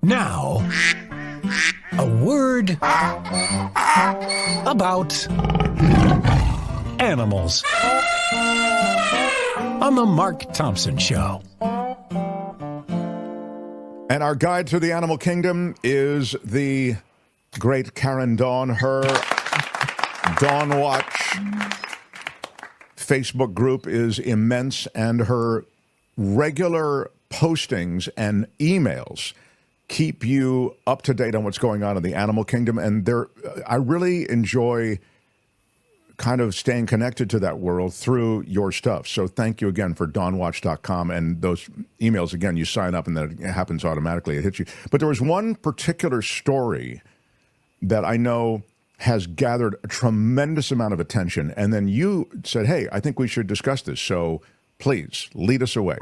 Now, a word about animals on the Mark Thompson Show. And our guide to the animal kingdom is the great Karen Dawn. Her DawnWatch Facebook group is immense, and her regular postings and emails keep you up to date on what's going on in the animal kingdom. And I really enjoy kind of staying connected to that world through your stuff. So thank you again for DawnWatch.com. And those emails, again, you sign up and then it happens automatically. It hits you. But there was one particular story that I know has gathered a tremendous amount of attention. And then you said, hey, I think we should discuss this. So please lead us away.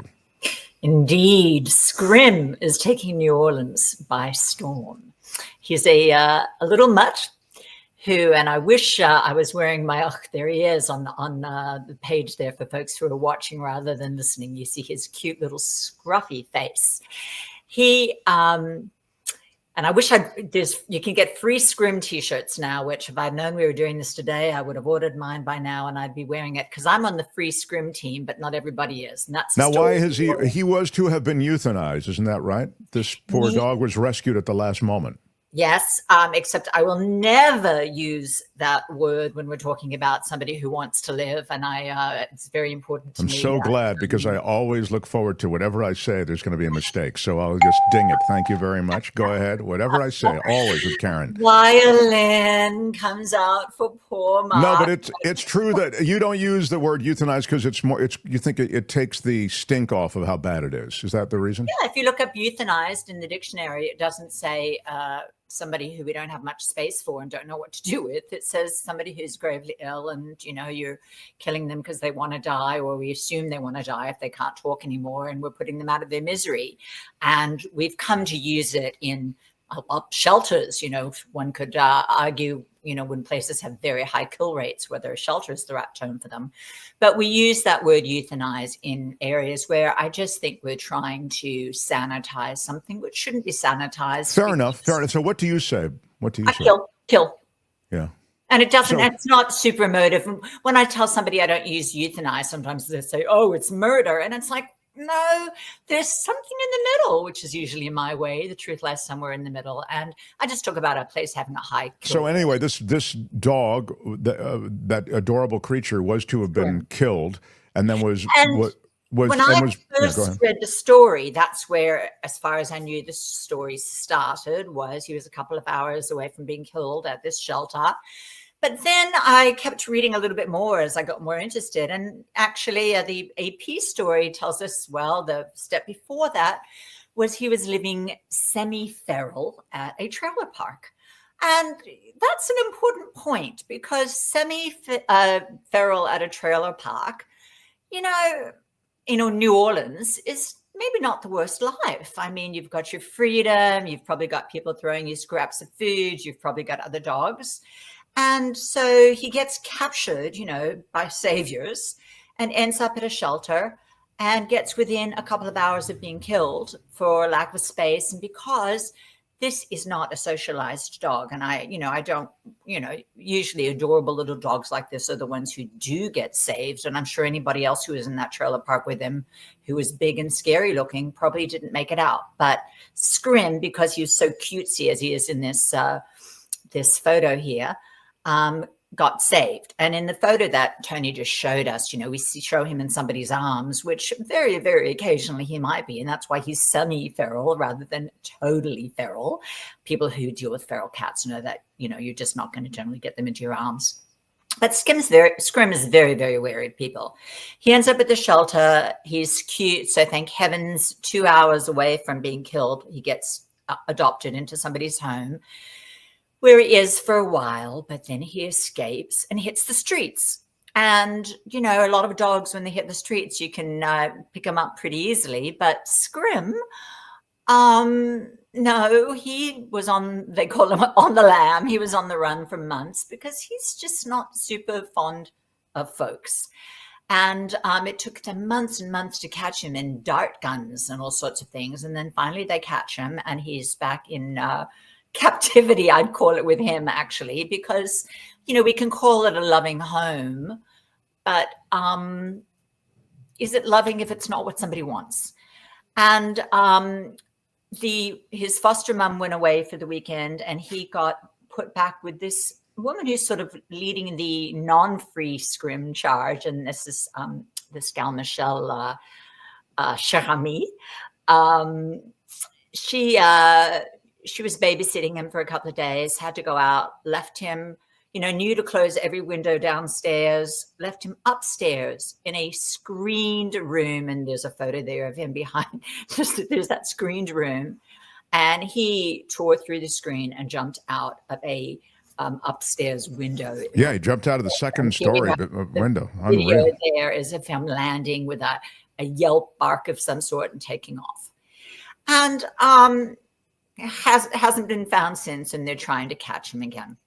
Indeed, Scrim is taking New Orleans by storm. He's a little mutt who, and I wish I was wearing my, there he is on the page there for folks who are watching rather than listening. You see his cute little scruffy face. He, and I wish you can get free Scrim t-shirts now, which if I'd known we were doing this today, I would have ordered mine by now and I'd be wearing it because I'm on the free Scrim team, but not everybody is. And that's now, why has he was to have been euthanized, isn't that right? This poor dog was rescued at the last moment. Yes, except I will never use that word when we're talking about somebody who wants to live, and it's very important to me. I'm so glad because I always look forward to whatever I say, there's going to be a mistake. So I'll just ding it. Thank you very much. Go ahead. Whatever I say, always with Karen. Violin comes out for poor Mark. No, but it's true that you don't use the word euthanize because you think it takes the stink off of how bad it is. Is that the reason? Yeah, if you look up euthanized in the dictionary, it doesn't say somebody who we don't have much space for and don't know what to do with. It says somebody who's gravely ill and, you're killing them because they want to die, or we assume they want to die if they can't talk anymore, and we're putting them out of their misery. And we've come to use it in shelters. One could argue, when places have very high kill rates, whether a shelter is the right term for them. But we use that word euthanize in areas where I just think we're trying to sanitize something which shouldn't be sanitized. Fair enough. So what do you say? Kill. Yeah. And it's not super emotive. When I tell somebody I don't use euthanize, sometimes they say, oh, it's murder. And it's like, no, there's something in the middle, which is usually my way. The truth lies somewhere in the middle. And I just talk about a place having a high kill. So anyway, this dog, that adorable creature, was to have been killed, and then was when I first read the story, that's where, as far as I knew, the story started. Was he was a couple of hours away from being killed at this shelter. But then I kept reading a little bit more as I got more interested. And actually, the AP story tells us, well, the step before that was he was living semi-feral at a trailer park. And that's an important point because semi-feral at a trailer park, New Orleans is maybe not the worst life. I mean, you've got your freedom. You've probably got people throwing you scraps of food. You've probably got other dogs. And so he gets captured, by saviors and ends up at a shelter and gets within a couple of hours of being killed for lack of space. And because this is not a socialized dog. And I don't, usually adorable little dogs like this are the ones who do get saved. And I'm sure anybody else who was in that trailer park with him, who was big and scary looking, probably didn't make it out. But Scrim, because he was so cutesy as he is in this photo here, got saved. And in the photo that Tony just showed us, we show him in somebody's arms, which very, very occasionally he might be. And that's why he's semi-feral rather than totally feral. People who deal with feral cats know that, you're just not going to generally get them into your arms. But Scrim is very, very wary of people. He ends up at the shelter. He's cute. So thank heavens, 2 hours away from being killed, he gets adopted into somebody's home, where he is for a while, but then he escapes and hits the streets. And, a lot of dogs, when they hit the streets, you can pick them up pretty easily. But Scrim, no, he was they call him on the lam. He was on the run for months because he's just not super fond of folks. And it took them months and months to catch him in dart guns and all sorts of things. And then finally they catch him, and he's back in captivity, I'd call it, with him, actually, because, we can call it a loving home, but is it loving if it's not what somebody wants? And his foster mum went away for the weekend, and he got put back with this woman who's sort of leading the non-free scrim charge, and this is this gal Michelle Cherami. She was babysitting him for a couple of days, had to go out, left him, knew to close every window downstairs, left him upstairs in a screened room. And there's a photo there of him behind. There's that screened room. And he tore through the screen and jumped out of a upstairs window. Yeah, he jumped out of the second story window. Video there is of him landing with a yelp bark of some sort and taking off. And hasn't been found since, and they're trying to catch him again.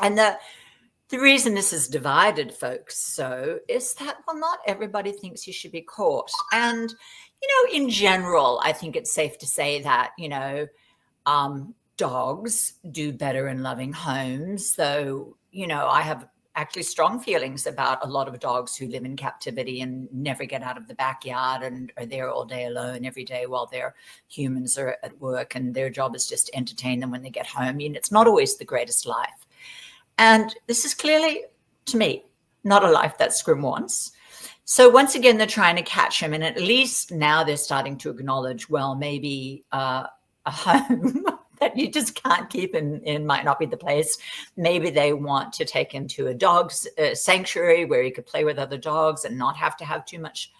And the reason this is divided folks so is that, well, not everybody thinks you should be caught. And, in general, I think it's safe to say that, dogs do better in loving homes, though, I have actually strong feelings about a lot of dogs who live in captivity and never get out of the backyard and are there all day alone every day while their humans are at work, and their job is just to entertain them when they get home. It's not always the greatest life. And this is clearly, to me, not a life that Scrim wants. So once again, they're trying to catch him. And at least now they're starting to acknowledge, well, maybe a home that you just can't keep in might not be the place. Maybe they want to take him to a dog's sanctuary where he could play with other dogs and not have to have too much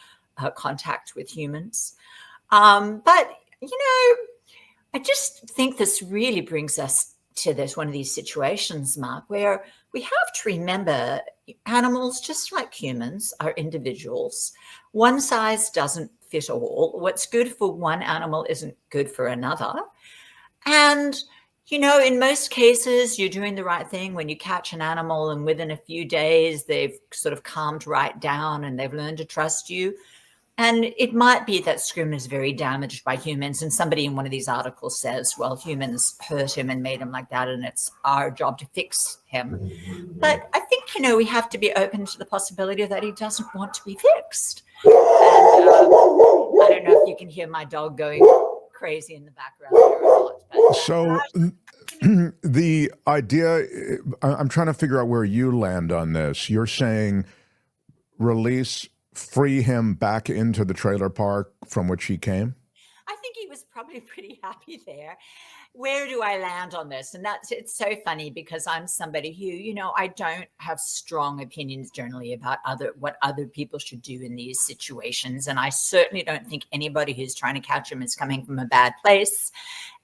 contact with humans. But, I just think this really brings us to one of these situations, Mark, where we have to remember animals, just like humans, are individuals. One size doesn't fit all. What's good for one animal isn't good for another. And, in most cases, you're doing the right thing when you catch an animal and within a few days, they've sort of calmed right down and they've learned to trust you. And it might be that Scrim is very damaged by humans. And somebody in one of these articles says, well, humans hurt him and made him like that, and it's our job to fix him. But I think, we have to be open to the possibility that he doesn't want to be fixed. And I don't know if you can hear my dog going crazy in the background here or not. But, so the idea, I'm trying to figure out where you land on this. You're saying free him back into the trailer park from which he came? I think he was probably pretty happy there. Where do I land on this? And it's so funny because I'm somebody who, I don't have strong opinions generally about what other people should do in these situations. And I certainly don't think anybody who's trying to catch him is coming from a bad place.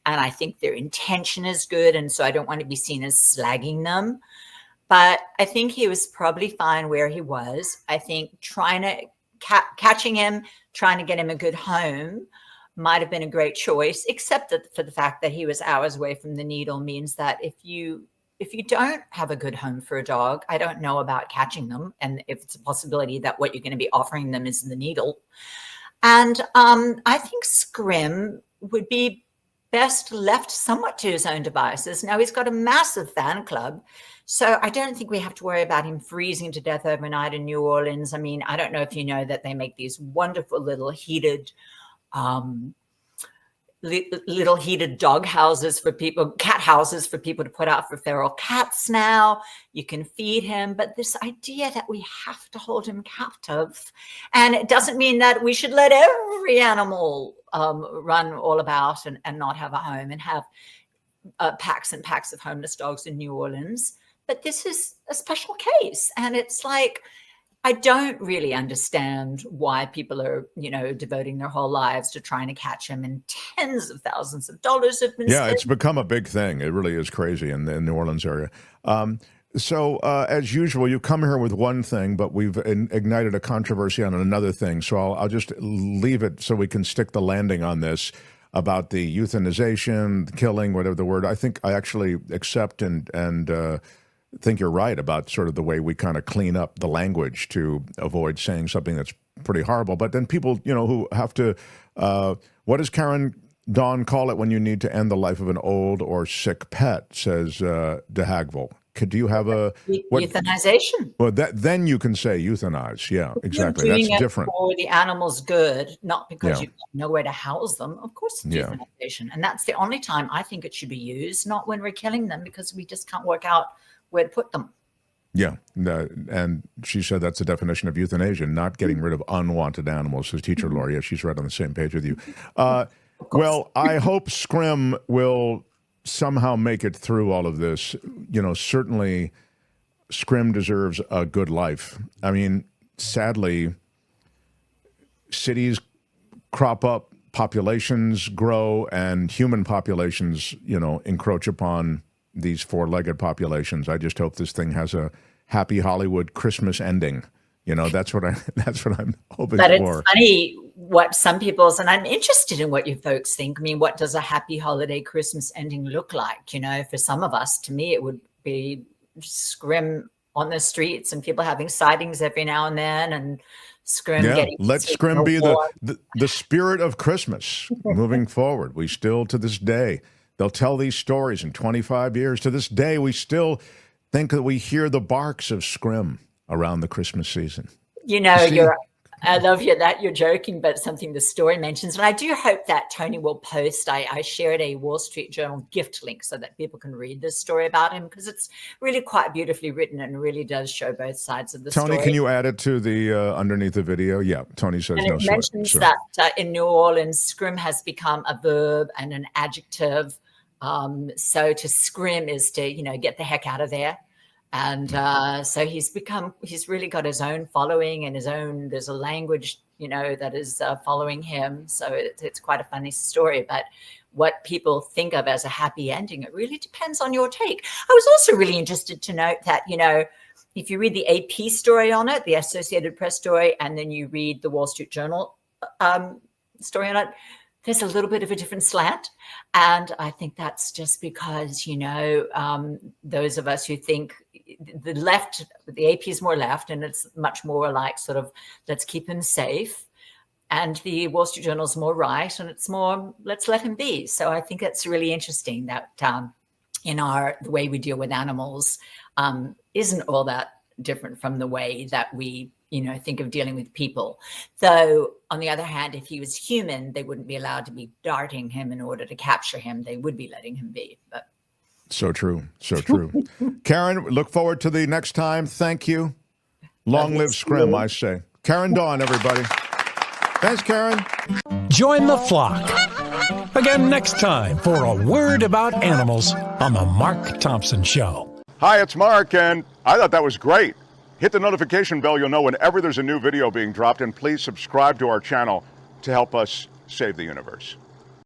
And I think their intention is good. And so I don't want to be seen as slagging them. But I think he was probably fine where he was. I think catching him, trying to get him a good home might have been a great choice, except that for the fact that he was hours away from the needle means that if you don't have a good home for a dog, I don't know about catching them. And if it's a possibility that what you're going to be offering them is the needle. And I think Scrim would be best left somewhat to his own devices. Now, he's got a massive fan club, so I don't think we have to worry about him freezing to death overnight in New Orleans. I mean, I don't know if you know that they make these wonderful little heated dog houses for people, cat houses for people to put out for feral cats now. You can feed him, but this idea that we have to hold him captive, and it doesn't mean that we should let every animal run all about and not have a home and have packs and packs of homeless dogs in New Orleans. But this is a special case. And it's like, I don't really understand why people are, devoting their whole lives to trying to catch him, and tens of thousands of dollars have been spent. It's become a big thing. It really is crazy in the New Orleans area. So as usual, you come here with one thing, but we've ignited a controversy on another thing. So I'll just leave it so we can stick the landing on this about the euthanization, the killing, whatever the word. I think I actually accept and think you're right about sort of the way we kind of clean up the language to avoid saying something that's pretty horrible. But then people, who have to, what does Karen Dawn call it when you need to end the life of an old or sick pet, says De Hagville. Could you have euthanization? Well, then you can say euthanize. Yeah, exactly. You're doing That's it different. for the animal's good, not because you've got nowhere to house them. Of course, it's euthanization. And that's the only time I think it should be used, not when we're killing them, because we just can't work out where to put them. Yeah, and she said that's the definition of euthanasia, not getting rid of unwanted animals. Says teacher Laura. Yeah, she's right on the same page with you. Well, I hope Scrim will somehow make it through all of this. Certainly Scrim deserves a good life. I mean, sadly, cities crop up, populations grow, and human populations, encroach upon these four-legged populations. I just hope this thing has a happy Hollywood Christmas ending. That's what I'm hoping for. But it's funny what some people's, and I'm interested in what you folks think. I mean, what does a happy holiday Christmas ending look like? For some of us, to me, it would be Scrim on the streets and people having sightings every now and then, and Scrim getting. Let Scrim be the spirit of Christmas moving forward. We still, to this day, they'll tell these stories in 25 years. To this day, we still think that we hear the barks of Scrim around the Christmas season. I love that you're joking, but something the story mentions. And I do hope that Tony will post. I shared a Wall Street Journal gift link so that people can read this story about him, because it's really quite beautifully written and really does show both sides of the story. Tony, can you add it to the underneath the video? Yeah, Tony says and no. It mentions that in New Orleans, scrim has become a verb and an adjective. So to scrim is to, get the heck out of there. And so he's really got his own following and there's a language, that is following him. So it's quite a funny story. But what people think of as a happy ending, it really depends on your take. I was also really interested to note that, if you read the AP story on it, the Associated Press story, and then you read the Wall Street Journal story on it, there's a little bit of a different slant. And I think that's just because, those of us who think the left, the AP is more left, and it's much more like sort of, let's keep him safe. And the Wall Street Journal is more right, and it's more, let's let him be. So I think it's really interesting that in the way we deal with animals isn't all that different from the way that we think of dealing with people. Though, on the other hand, if he was human, they wouldn't be allowed to be darting him in order to capture him. They would be letting him be. But so true. So true. Karen, look forward to the next time. Thank you. Long live Scrim, I say. Karen Dawn, everybody. Thanks, Karen. Join the flock. Again next time for A Word About Animals on The Mark Thompson Show. Hi, it's Mark, and I thought that was great. Hit the notification bell. You'll know whenever there's a new video being dropped, and please subscribe to our channel to help us save the universe.